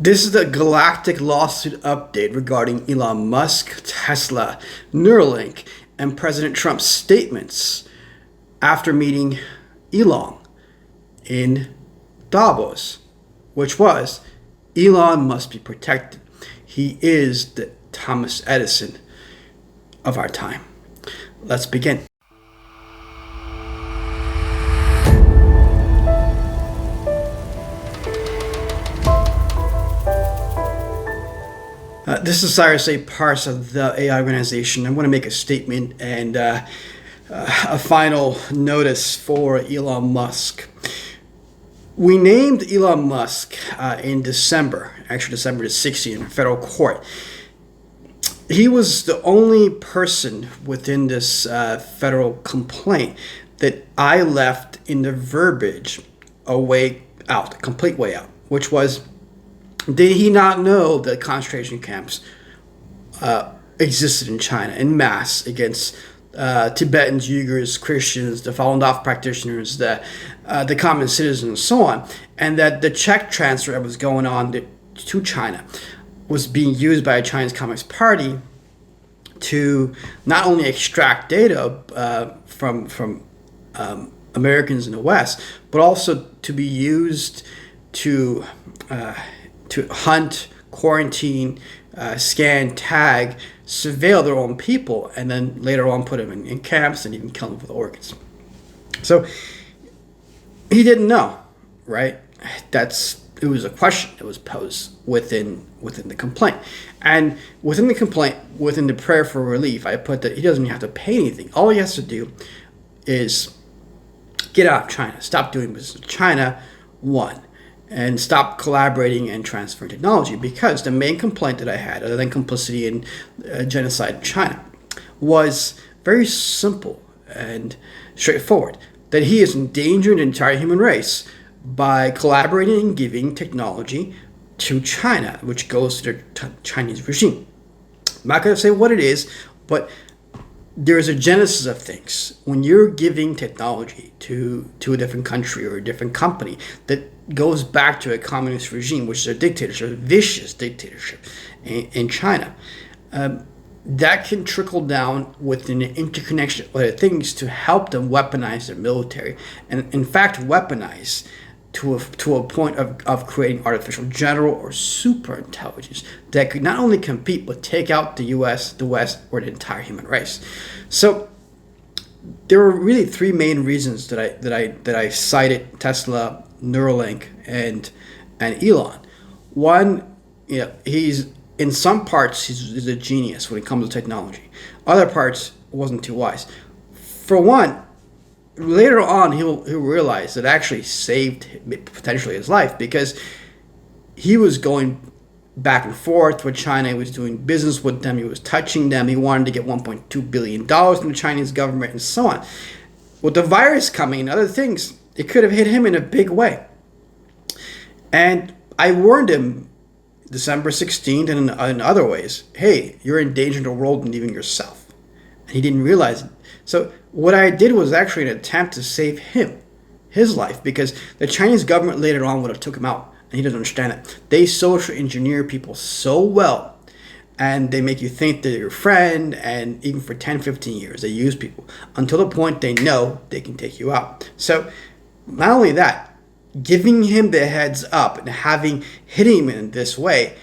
This is the galactic lawsuit update regarding Elon Musk, Tesla, Neuralink, and President Trump's statements after meeting Elon in Davos, which was, Elon must be protected. He is the Thomas Edison of our time. Let's begin. This is Cyrus A, Parsa, the AI organization. I want to make a statement and a final notice for Elon Musk. We named Elon Musk in December, actually December the 16th, in federal court. He was the only person within this federal complaint that I left in the verbiage a way out, a complete way out, which was, did he not know that concentration camps existed in China in mass against Tibetans, Uyghurs, Christians, the Falun Dafa practitioners, the common citizens, and so on, and that the check transfer that was going on to China was being used by the Chinese Communist Party to not only extract data from Americans in the West, but also to be used to hunt, quarantine, scan, tag, surveil their own people, and then later on put them in camps and even kill them with organs. So he didn't know, right? It was a question that was posed within the complaint. And within the complaint, within the prayer for relief, I put that he doesn't have to pay anything. All he has to do is get out of China, stop doing business with China, one, and stop collaborating and transferring technology, because the main complaint that I had, other than complicity in genocide in China, was very simple and straightforward, that he is endangering the entire human race by collaborating and giving technology to China, which goes to the Chinese regime. I'm not going to say what it is, but there's a genesis of things. When you're giving technology to a different country or a different company that goes back to a communist regime, which is a dictatorship, a vicious dictatorship in China, that can trickle down with an interconnection of other things to help them weaponize their military, and in fact weaponize to a point of creating artificial general or super intelligence that could not only compete but take out the U.S., the West, or the entire human race. So there were really three main reasons that I cited Tesla, Neuralink, and Elon. One, he's in some parts he's a genius when it comes to technology. Other parts wasn't too wise. For one, later on he'll realize that actually saved potentially his life, because he was going back and forth with China. He was doing business with them. He was touching them. He wanted to get $1.2 billion from the Chinese government and so on. With the virus coming and other things, it could have hit him in a big way. And I warned him December 16th and in other ways, hey, you're endangering the world and even yourself. And he didn't realize it. So what I did was actually an attempt to save him, his life, because the Chinese government later on would have took him out, and he doesn't understand it. They social engineer people so well, and they make you think they're your friend, and even for 10, 15 years, they use people until the point they know they can take you out. So not only that, giving him the heads up and hitting him in this way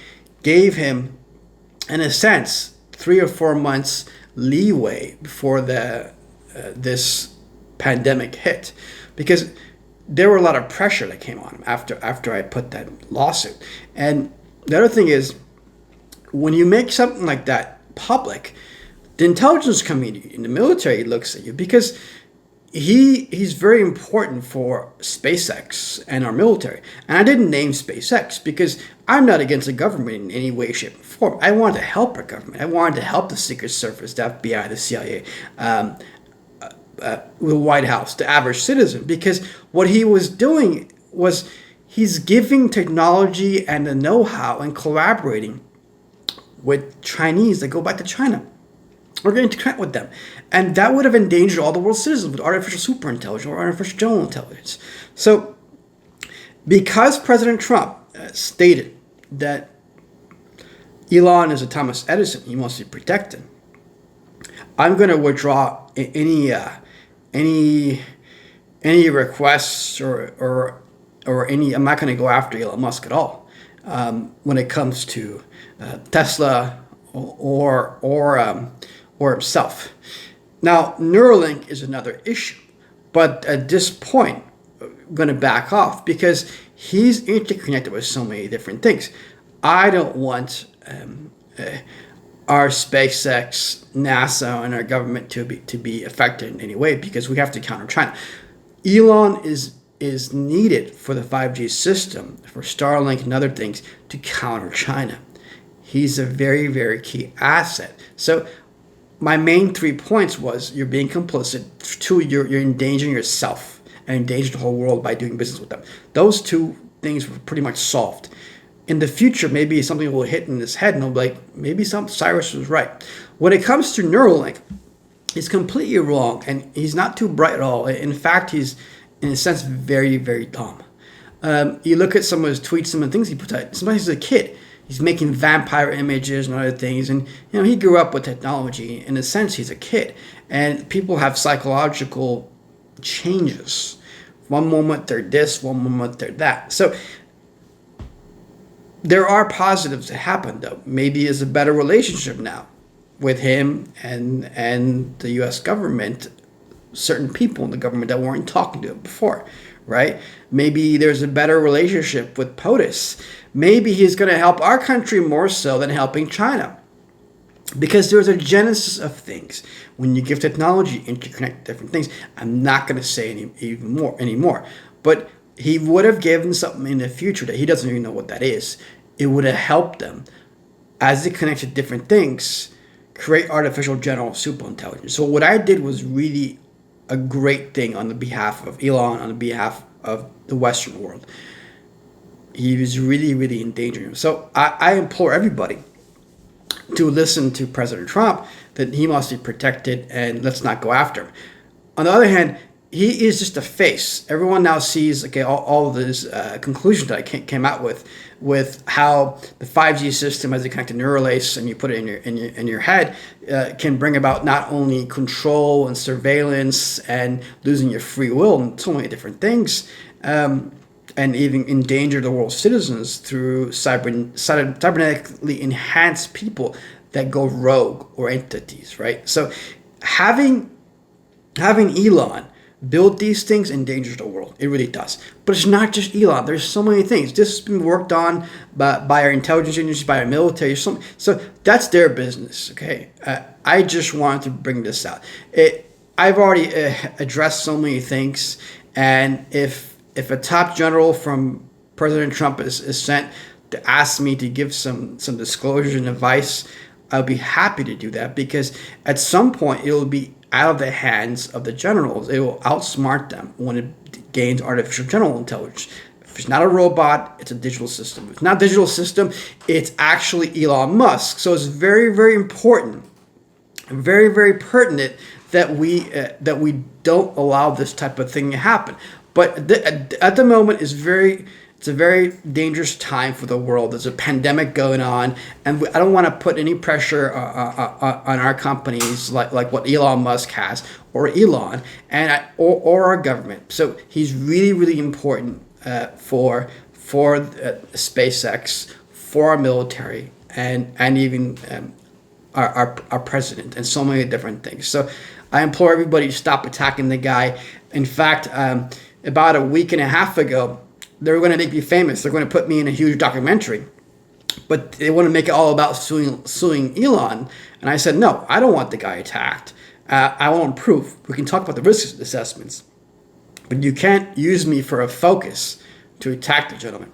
gave him, in a sense, 3 or 4 months leeway before this pandemic hit, because there were a lot of pressure that came on him after I put that lawsuit. And the other thing is, when you make something like that public, the intelligence community in the military looks at you, because he's very important for SpaceX and our military. And I didn't name SpaceX because I'm not against the government in any way, shape, or form. I wanted to help our government. I wanted to help the Secret Service, the FBI, the CIA, the White House, the average citizen, because what he was doing was he's giving technology and the know-how and collaborating with Chinese that go back to China. We're going to connect with them. And that would have endangered all the world's citizens with artificial superintelligence or artificial general intelligence. So because President Trump stated that Elon is a Thomas Edison. He must be protected. I'm going to withdraw any requests or any. I'm not going to go after Elon Musk at all when it comes to Tesla or himself. Now, Neuralink is another issue, but at this point, I'm going to back off because he's interconnected with so many different things. I don't want our SpaceX, NASA, and our government to be affected in any way because we have to counter China. Elon is needed for the 5G system, for Starlink and other things to counter China. He's a very, very key asset. So my main 3 points was you're being complicit. 2, you're endangering yourself and endangering the whole world by doing business with them. Those 2 things were pretty much solved. In the future, maybe something will hit in his head and he'll be like, maybe Cyrus was right. When it comes to Neuralink, he's completely wrong and he's not too bright at all. In fact, he's, in a sense, very, very dumb. You look at some of his tweets, some of the things he puts out. Sometimes he's a kid. He's making vampire images and other things. And, he grew up with technology. In a sense, he's a kid. And people have psychological changes. One moment they're this, one moment they're that. So there are positives that happen, though. Maybe there's a better relationship now with him and the U.S. government, certain people in the government that weren't talking to him before, right? Maybe there's a better relationship with POTUS. Maybe he's going to help our country more so than helping China. Because there's a genesis of things. When you give technology, interconnect different things. I'm not going to say anymore. But he would have given something in the future that he doesn't even know what that is. It would have helped them, as they connect to different things, create artificial general superintelligence. So what I did was really a great thing on the behalf of Elon, on the behalf of the Western world. He was really, really endangering him. So I implore everybody to listen to President Trump, that he must be protected and let's not go after him. On the other hand, he is just a face. Everyone now sees all of this conclusions that I came out with how the 5G system, as a connected neural lace, and you put it in your head, can bring about not only control and surveillance and losing your free will and so many different things, and even endanger the world's citizens through cybernetically enhanced people that go rogue or entities, right? So having Elon build these things endangers the world. It really does. But it's not just Elon. There's so many things. This has been worked on by our intelligence agencies, by our military. So that's their business, okay? I just wanted to bring this out. I've already addressed so many things, and if a top general from President Trump is sent to ask me to give some disclosure and advice, I'll be happy to do that, because at some point it will be out of the hands of the generals. It will outsmart them when it gains artificial general intelligence. If it's not a robot, it's a digital system. If it's not a digital system, it's actually Elon Musk. So it's very, very important, very, very pertinent that we don't allow this type of thing to happen. But at the moment, it's a very dangerous time for the world. There's a pandemic going on, and I don't want to put any pressure on our companies like what Elon Musk has, or Elon, or our government. So he's really, really important for SpaceX, for our military, and even our president, and so many different things. So I implore everybody to stop attacking the guy. In fact, about a week and a half ago, they were going to make me famous. They're going to put me in a huge documentary. But they want to make it all about suing Elon. And I said, no, I don't want the guy attacked. I want proof. We can talk about the risk assessments. But you can't use me for a focus to attack the gentleman.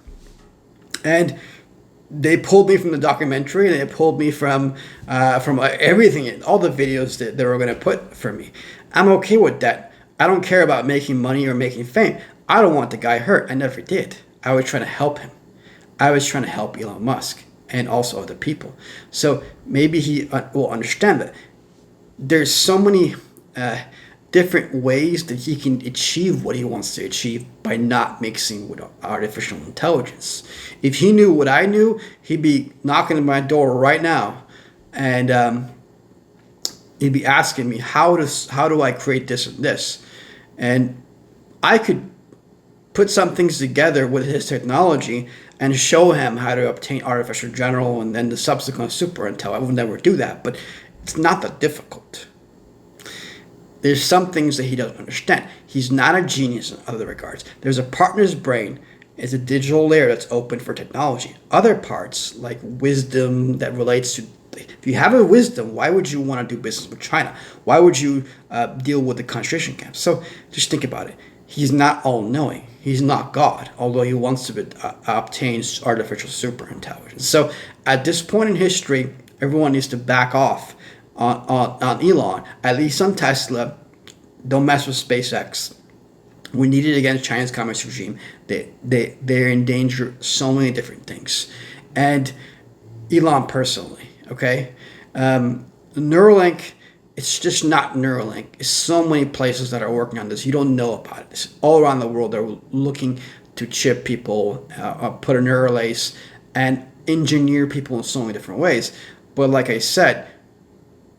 And they pulled me from the documentary, and they pulled me from everything, all the videos that they were going to put for me. I'm okay with that. I don't care about making money or making fame. I don't want the guy hurt. I never did. I was trying to help him. I was trying to help Elon Musk and also other people. So maybe he will understand that there's so many different ways that he can achieve what he wants to achieve by not mixing with artificial intelligence. If he knew what I knew, he'd be knocking at my door right now, and he'd be asking me, how do I create this and this? And I could put some things together with his technology and show him how to obtain artificial general and then the subsequent super intel. I would never do that, but it's not that difficult. There's some things that he doesn't understand. He's not a genius in other regards. There's a part in his brain, it's a digital layer that's open for technology. Other parts, like wisdom that relates to, if you have a wisdom, why would you want to do business with China? Why would you deal with the concentration camps? So just think about it. He's not all-knowing. He's not God, although he wants to obtain artificial super intelligence. So at this point in history, everyone needs to back off on Elon, at least on Tesla. Don't mess with SpaceX. We need it against China's communist regime. They're in danger so many different things. And Elon personally, okay? Neuralink, it's just not Neuralink. It's so many places that are working on this. You don't know about it. It's all around the world. They're looking to chip people, put a neural lace, and engineer people in so many different ways. But like I said,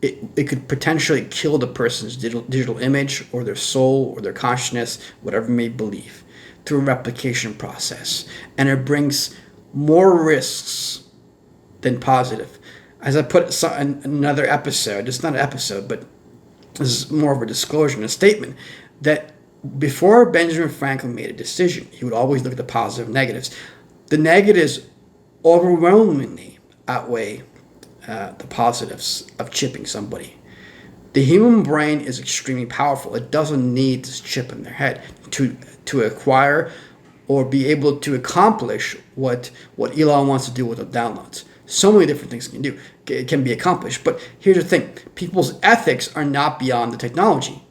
it could potentially kill the person's digital image or their soul or their consciousness, whatever you may believe, through a replication process. And it brings more risks than positive. As I put in another episode, it's not an episode, but this is more of a disclosure and a statement, that before Benjamin Franklin made a decision, he would always look at the positive and negatives. The negatives overwhelmingly outweigh the positives of chipping somebody. The human brain is extremely powerful. It doesn't need this chip in their head to acquire or be able to accomplish what Elon wants to do with the downloads. So many different things can be accomplished. But here's the thing. People's ethics are not beyond the technology.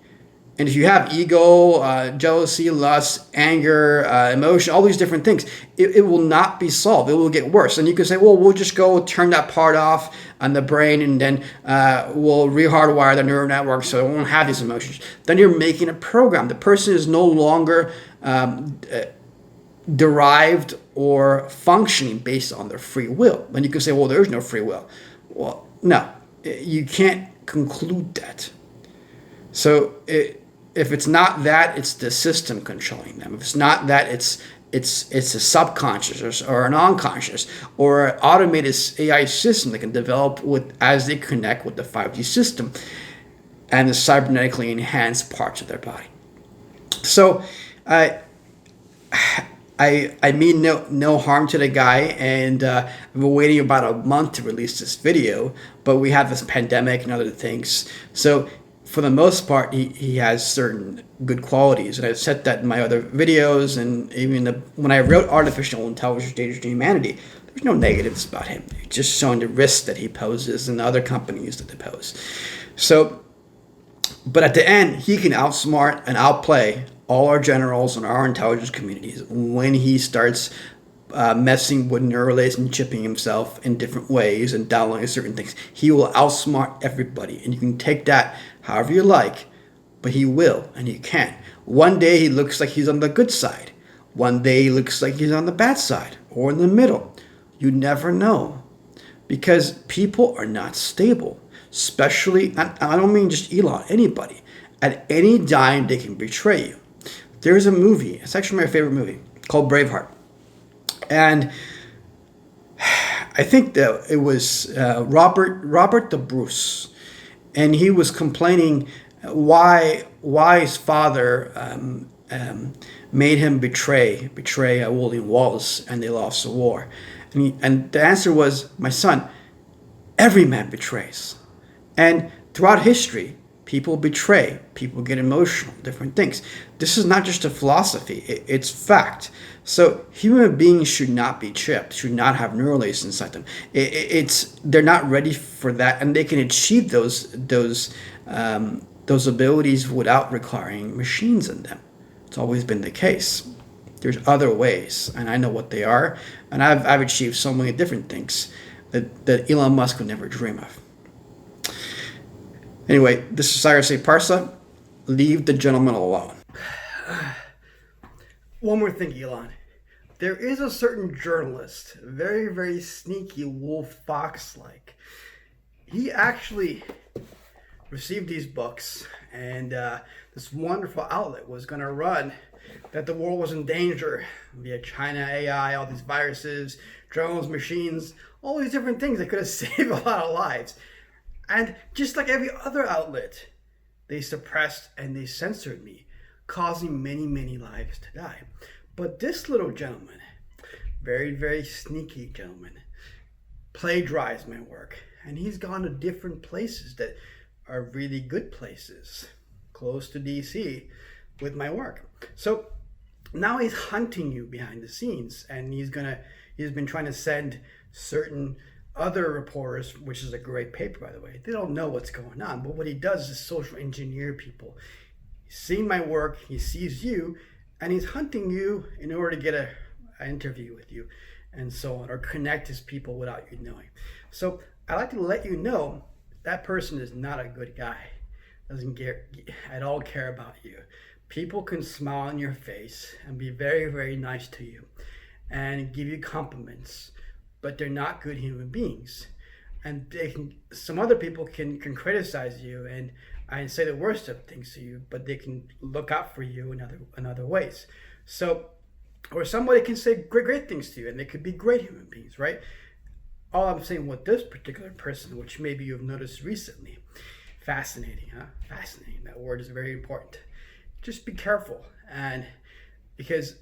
And if you have ego, jealousy, lust, anger, emotion, all these different things, it will not be solved. It will get worse. And you can say, well, we'll just go turn that part off on the brain and then we'll rehardwire the neural network so it won't have these emotions. Then you're making a program. The person is no longer derived or functioning based on their free will. And you can say, well, there's no free will. Well, no, you can't conclude that. So if it's not that, it's the system controlling them. If it's not that, it's a subconscious or an unconscious or an automated AI system that can develop as they connect with the 5G system and the cybernetically enhanced parts of their body. So I mean no harm to the guy, and I've been waiting about a month to release this video, but we have this pandemic and other things. So for the most part, he has certain good qualities, and I've said that in my other videos, and even when I wrote Artificial Intelligence Dangers to Humanity, there's no negatives about him. It's just showing the risks that he poses and the other companies that they pose. So, but at the end, he can outsmart and outplay all our generals and our intelligence communities when he starts messing with neuralace and chipping himself in different ways and downloading certain things. He will outsmart everybody, and you can take that however you like, but he will, and he can. One day he looks like he's on the good side. One day he looks like he's on the bad side or in the middle. You never know, because people are not stable, especially, I don't mean just Elon, anybody. At any time they can betray you. There's a movie, it's actually my favorite movie, called Braveheart. And I think that it was Robert the Bruce, and he was complaining why his father made him betray William Wallace, and they lost the war. And the answer was, my son, every man betrays. And throughout history, people betray, people get emotional, different things. This is not just a philosophy, it's fact. So human beings should not be chipped, should not have neural lace inside them. They're not ready for that, and they can achieve those abilities without requiring machines in them. It's always been the case. There's other ways, and I know what they are, and I've achieved so many different things that Elon Musk would never dream of. Anyway, this is Cyrus A. Parsa. leave the gentleman alone. One more thing, Elon. There is a certain journalist, very, very sneaky wolf fox-like. He actually received these books, and this wonderful outlet was going to run that the world was in danger via China AI, all these viruses, drones, machines, all these different things that could have saved a lot of lives. And just like every other outlet, they suppressed and they censored me, causing many, many lives to die. But this little gentleman, very, very sneaky gentleman, plagiarized my work. And he's gone to different places that are really good places, close to DC, with my work. So now he's hunting you behind the scenes, and he's been trying to send certain other reporters, which is a great paper, by the way. They don't know what's going on, but what he does is social engineer people. He's seen my work, he sees you, and he's hunting you in order to get an interview with you, and so on, or connect his people without you knowing. So I'd like to let you know that person is not a good guy. Doesn't at all care about you. People can smile on your face and be very, very nice to you and give you compliments, but they're not good human beings. And some other people can criticize you and say the worst of things to you, but they can look out for you in other ways. So, or somebody can say great things to you, and they could be great human beings, right? All I'm saying with this particular person, which maybe you've noticed recently, fascinating, huh? Fascinating. That word is very important. Just be careful, and because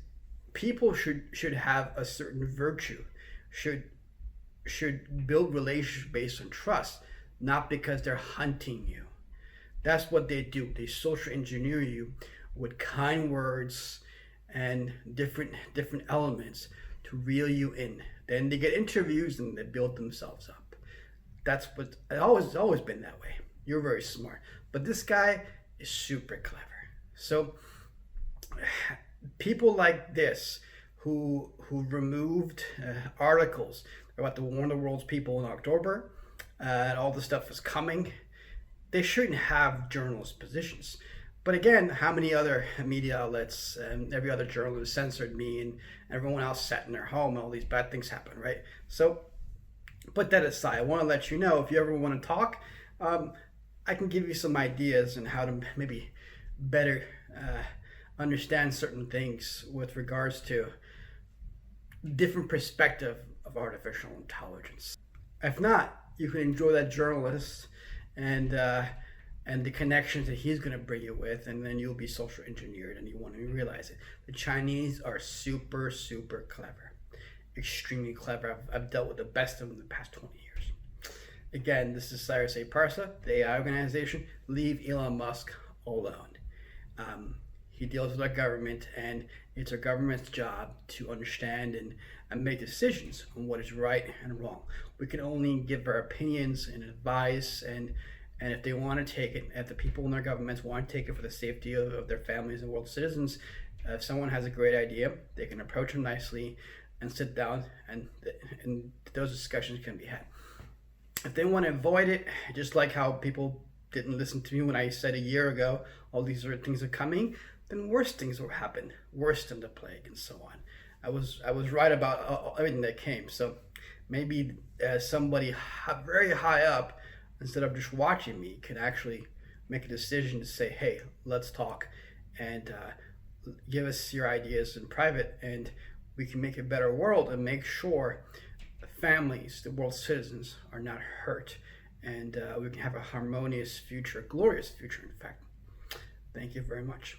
people should have a certain virtue, should build relationships based on trust, not because they're hunting you. That's what they do. They social engineer you with kind words and different elements to reel you in. Then they get interviews and they build themselves up. That's what it's always been that way. You're very smart, but this guy is super clever. So people like this who removed articles about the warn the world's people in October, and all the stuff is coming, they shouldn't have journalist positions. But again, how many other media outlets and every other journalist censored me, and everyone else sat in their home and all these bad things happen, right? So put that aside. I want to let you know, if you ever want to talk, I can give you some ideas on how to maybe better understand certain things with regards to different perspective of artificial intelligence. If not, you can enjoy that journalist and the connections that he's going to bring you with, and then you'll be social engineered, and you won't even realize it. The Chinese are super, super clever, extremely clever. I've dealt with the best of them in the past 20 years. Again, this is Cyrus A. Parsa, the AI organization. Leave Elon Musk alone. He deals with our government, and it's our government's job to understand and make decisions on what is right and wrong. We can only give our opinions and advice, and if they want to take it, if the people in their governments want to take it for the safety of their families and world citizens, if someone has a great idea, they can approach them nicely and sit down, and those discussions can be had. If they want to avoid it, just like how people didn't listen to me when I said a year ago, all these things are coming, then worse things will happen, worse than the plague and so on. I was right about everything that came. So maybe somebody very high up, instead of just watching me, can actually make a decision to say, hey, let's talk, and give us your ideas in private, and we can make a better world and make sure the families, the world's citizens, are not hurt, and we can have a harmonious future, a glorious future, in fact. Thank you very much.